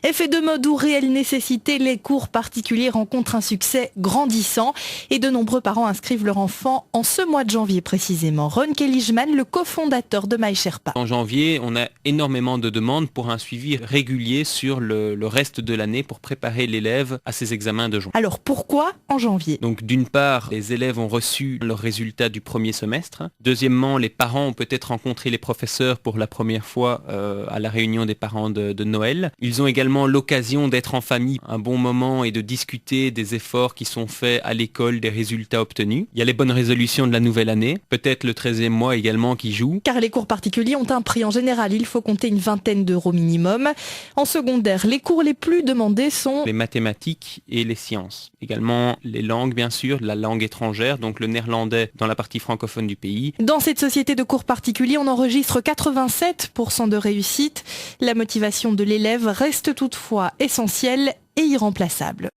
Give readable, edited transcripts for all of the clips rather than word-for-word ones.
Effet de mode ou réelle nécessité, les cours particuliers rencontrent un succès grandissant et de nombreux parents inscrivent leur enfant en ce mois de janvier précisément. Ron Kellijman, le cofondateur de MySherpa. En janvier, on a énormément de demandes pour un suivi régulier sur le reste de l'année pour préparer l'élève à ses examens de juin. Alors pourquoi en janvier ? Donc d'une part, les élèves ont reçu leurs résultats du premier semestre. Deuxièmement, les parents ont peut-être rencontré les professeurs pour la première fois à la réunion des parents de Noël. Ils ont également l'occasion d'être en famille un bon moment et de discuter des efforts qui sont faits à l'école, des résultats obtenus. Il y a les bonnes résolutions de la nouvelle année, peut-être le 13e mois également qui joue. Car les cours particuliers ont un prix en général, il faut compter une vingtaine d'euros minimum. En secondaire, les cours les plus demandés sont les mathématiques et les sciences. Également les langues bien sûr, la langue étrangère, donc le néerlandais dans la partie francophone du pays. Dans cette société de cours particuliers, on enregistre 87% de réussite. La motivation de l'élève reste toutefois essentielle et irremplaçable.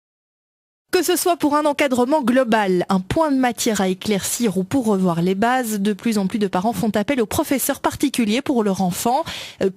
Que ce soit pour un encadrement global, un point de matière à éclaircir ou pour revoir les bases, de plus en plus de parents font appel aux professeurs particuliers pour leur enfant.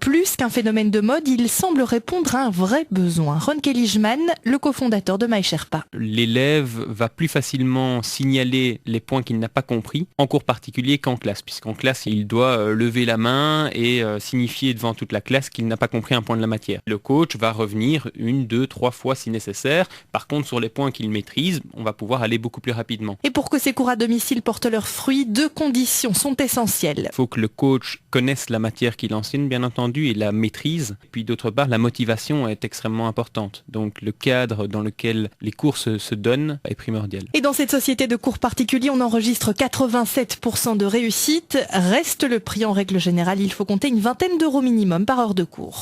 Plus qu'un phénomène de mode, il semble répondre à un vrai besoin. Ron Kellijman, le cofondateur de MySherpa. L'élève va plus facilement signaler les points qu'il n'a pas compris en cours particulier qu'en classe, puisqu'en classe, il doit lever la main et signifier devant toute la classe qu'il n'a pas compris un point de la matière. Le coach va revenir 1, 2, 3 fois si nécessaire. Par contre, sur les points qu'il maîtrise, on va pouvoir aller beaucoup plus rapidement. Et pour que ces cours à domicile portent leurs fruits, 2 conditions sont essentielles. Il faut que le coach connaisse la matière qu'il enseigne, bien entendu, et la maîtrise. Puis d'autre part, la motivation est extrêmement importante. Donc le cadre dans lequel les cours se donnent est primordial. Et dans cette société de cours particuliers, on enregistre 87% de réussite. Reste le prix en règle générale, il faut compter une vingtaine d'euros minimum par heure de cours.